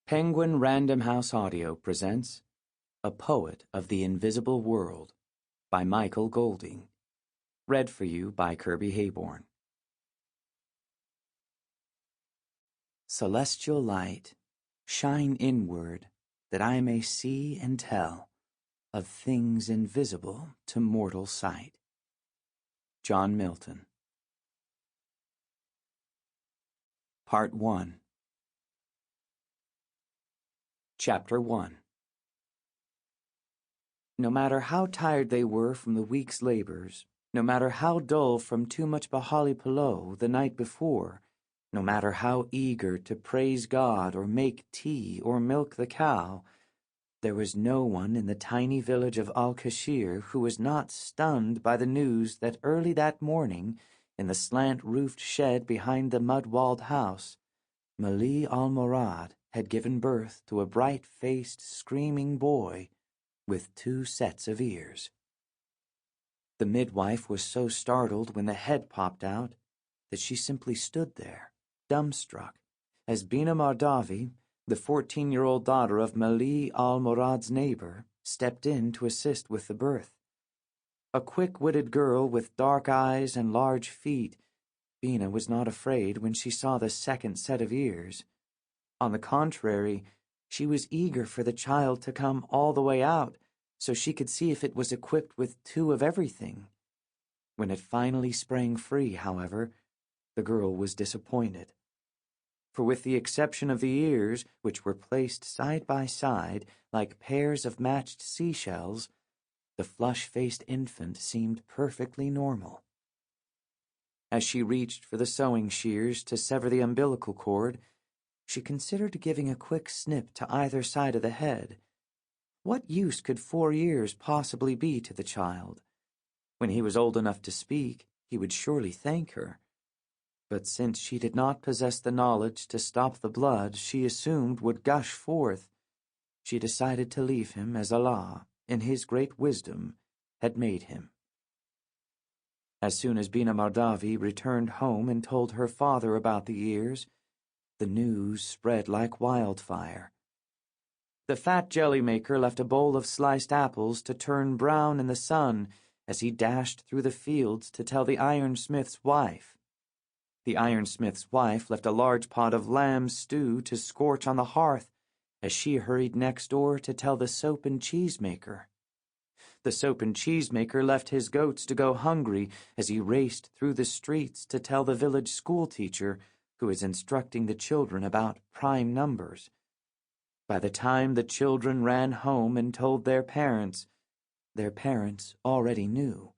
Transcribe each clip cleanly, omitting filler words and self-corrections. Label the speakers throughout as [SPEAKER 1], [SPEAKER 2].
[SPEAKER 1] Penguin Random House Audio presents A Poet of the Invisible World by Michael Golding. Read for you by Kirby Heyborne. Celestial light, shine inward, that I may see and tell of things invisible to mortal sight. John Milton. Part 1. Chapter 1. No matter how tired they were from the week's labors, no matter how dull from too much bahali polo the night before, no matter how eager to praise God or make tea or milk the cow, there was no one in the tiny village of Al-Kashir who was not stunned by the news that early that morning, in the slant-roofed shed behind the mud-walled house, Mali al-Murad had given birth to a bright-faced, screaming boy with 2 sets of ears. The midwife was so startled when the head popped out that she simply stood there, dumbstruck, as Bina Mardavi, the 14-year-old daughter of Mali al-Murad's neighbor, stepped in to assist with the birth. A quick-witted girl with dark eyes and large feet, Bina was not afraid when she saw the 2nd set of ears. On the contrary, she was eager for the child to come all the way out so she could see if it was equipped with 2 of everything. When it finally sprang free, however, the girl was disappointed. For with the exception of the ears, which were placed side by side like pairs of matched seashells, the flush-faced infant seemed perfectly normal. As she reached for the sewing shears to sever the umbilical cord, she considered giving a quick snip to either side of the head. What use could 4 ears possibly be to the child? When he was old enough to speak, he would surely thank her. But since she did not possess the knowledge to stop the blood she assumed would gush forth, she decided to leave him as Allah, in His great wisdom, had made him. As soon as Bina Mardavi returned home and told her father about the ears, the news spread like wildfire. The fat jelly-maker left a bowl of sliced apples to turn brown in the sun as he dashed through the fields to tell the ironsmith's wife. The ironsmith's wife left a large pot of lamb stew to scorch on the hearth as she hurried next door to tell the soap and cheese maker. The soap and cheese maker left his goats to go hungry as he raced through the streets to tell the village schoolteacher, who is instructing the children about prime numbers. By the time the children ran home and told their parents already knew.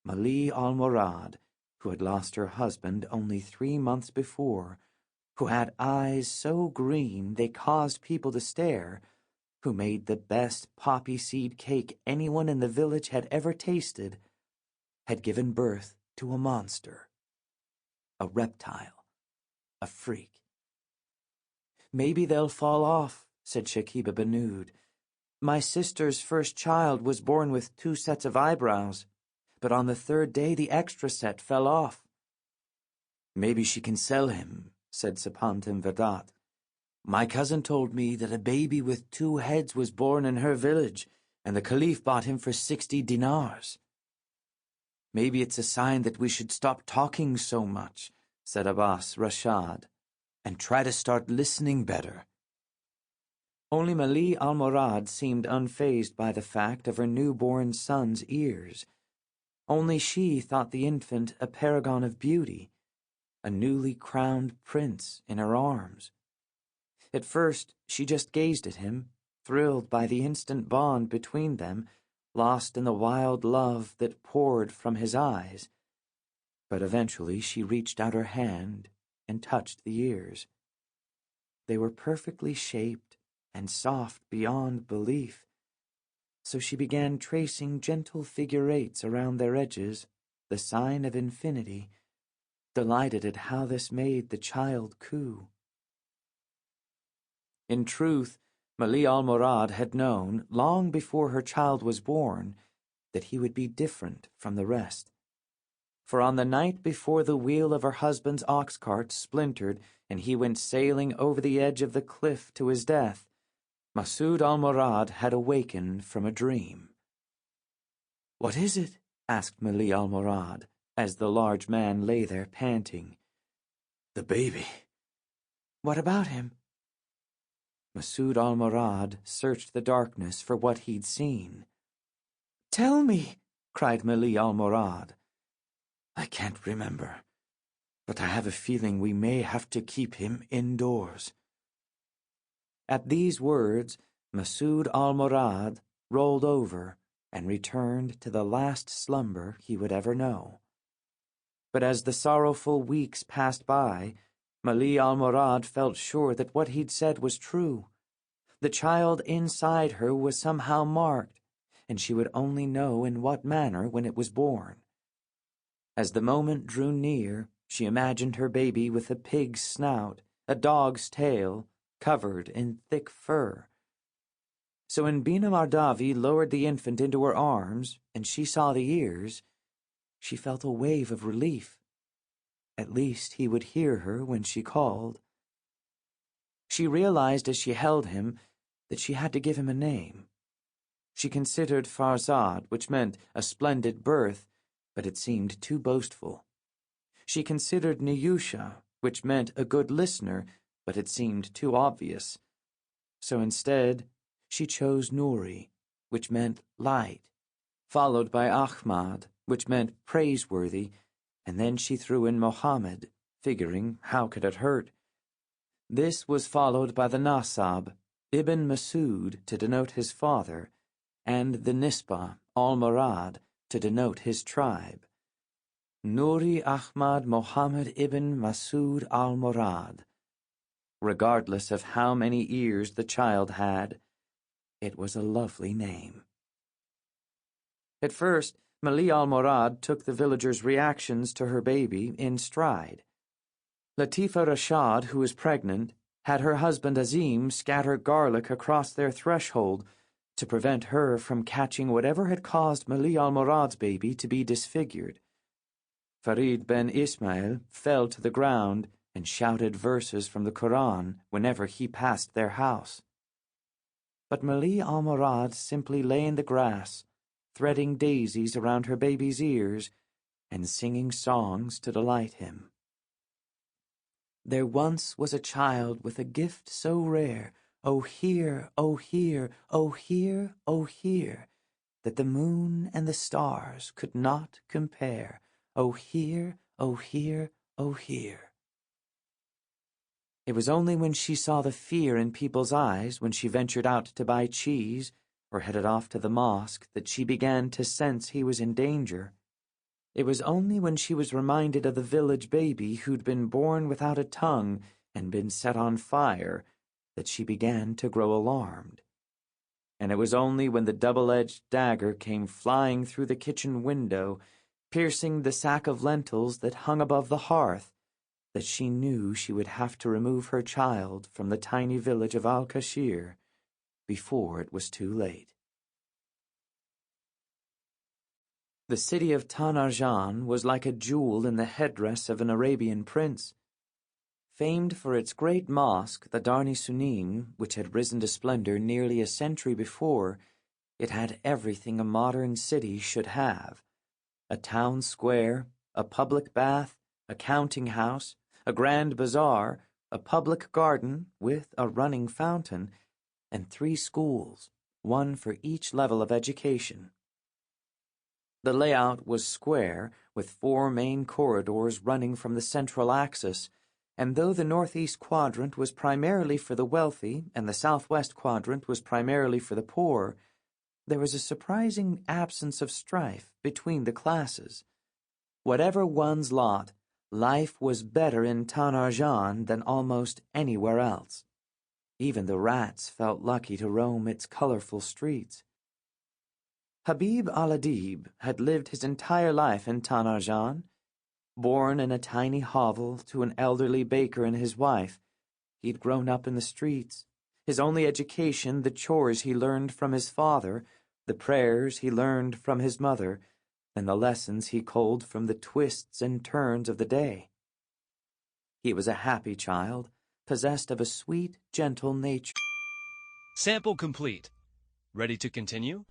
[SPEAKER 1] Mali al-Murad, who had lost her husband only 3 months before, who had eyes so green they caused people to stare, who made the best poppy seed cake anyone in the village had ever tasted, had given birth to a monster, a reptile, a freak. "Maybe they'll fall off," said Shakiba Banud. "My sister's first child was born with 2 sets of eyebrows, but on the 3rd day the extra set fell off." "Maybe she can sell him," said Sapantam Vedat. "My cousin told me that a baby with 2 heads was born in her village, and the Caliph bought him for 60 dinars. "Maybe it's a sign that we should stop talking so much," said Abbas Rashad, "and try to start listening better." Only Mali al-Murad seemed unfazed by the fact of her newborn son's ears. Only she thought the infant a paragon of beauty, a newly crowned prince in her arms. At first, she just gazed at him, thrilled by the instant bond between them, lost in the wild love that poured from his eyes. But eventually she reached out her hand and touched the ears. They were perfectly shaped and soft beyond belief, so she began tracing gentle figure 8s around their edges, the sign of infinity, delighted at how this made the child coo. In truth, Mali al-Murad had known, long before her child was born, that he would be different from the rest. For on the night before the wheel of her husband's ox cart splintered and he went sailing over the edge of the cliff to his death, Masud al-Murad had awakened from a dream. "What is it?" asked Mali al-Murad, as the large man lay there panting. "The baby." "What about him?" Masud al-Murad searched the darkness for what he'd seen. "Tell me," cried Mali al-Murad. "I can't remember, but I have a feeling we may have to keep him indoors." At these words, Masud al-Murad rolled over and returned to the last slumber he would ever know. But as the sorrowful weeks passed by, Mali al-Murad felt sure that what he'd said was true. The child inside her was somehow marked, and she would only know in what manner when it was born. As the moment drew near, she imagined her baby with a pig's snout, a dog's tail, covered in thick fur. So when Bina Mardavi lowered the infant into her arms, and she saw the ears, she felt a wave of relief. At least he would hear her when she called. She realized as she held him that she had to give him a name. She considered Farzad, which meant a splendid birth, but it seemed too boastful. She considered Niyusha, which meant a good listener, but it seemed too obvious. So instead, she chose Nouri, which meant light, followed by Ahmad, which meant praiseworthy, and then she threw in Mohammed, figuring how could it hurt. This was followed by the Nasab, Ibn Masud to denote his father, and the Nisba, al-Murad, to denote his tribe. Nouri Ahmad Mohammed ibn Masud al-Murad. Regardless of how many ears the child had, it was a lovely name. At first, Mali al-Murad took the villagers' reactions to her baby in stride. Latifa Rashad, who was pregnant, had her husband Azim scatter garlic across their threshold to prevent her from catching whatever had caused Mali al-Murad's baby to be disfigured. Farid ben Ismail fell to the ground and shouted verses from the Quran whenever he passed their house. But Mali al-Murad simply lay in the grass, threading daisies around her baby's ears and singing songs to delight him. There once was a child with a gift so rare, oh hear, oh hear, oh hear, oh hear, that the moon and the stars could not compare, oh hear, oh hear, oh hear. It was only when she saw the fear in people's eyes when she ventured out to buy cheese or headed off to the mosque that she began to sense he was in danger. It was only when she was reminded of the village baby who'd been born without a tongue and been set on fire that she began to grow alarmed. And it was only when the double-edged dagger came flying through the kitchen window, piercing the sack of lentils that hung above the hearth, that she knew she would have to remove her child from the tiny village of Al-Kashir before it was too late. The city of Tanarjan was like a jewel in the headdress of an Arabian prince. Famed for its great mosque, the Darni Sunim, which had risen to splendor nearly a century before, it had everything a modern city should have: a town square, a public bath, a counting house, a grand bazaar, a public garden with a running fountain, and 3 schools, one for each level of education. The layout was square, with 4 main corridors running from the central axis, and though the northeast quadrant was primarily for the wealthy and the southwest quadrant was primarily for the poor, there was a surprising absence of strife between the classes. Whatever one's lot, life was better in Tanarjan than almost anywhere else. Even the rats felt lucky to roam its colorful streets. Habib al-Adib had lived his entire life in Tanarjan. Born in a tiny hovel to an elderly baker and his wife, he'd grown up in the streets. His only education, the chores he learned from his father, the prayers he learned from his mother, and the lessons he culled from the twists and turns of the day. He was a happy child, possessed of a sweet, gentle nature.
[SPEAKER 2] Sample complete. Ready to continue?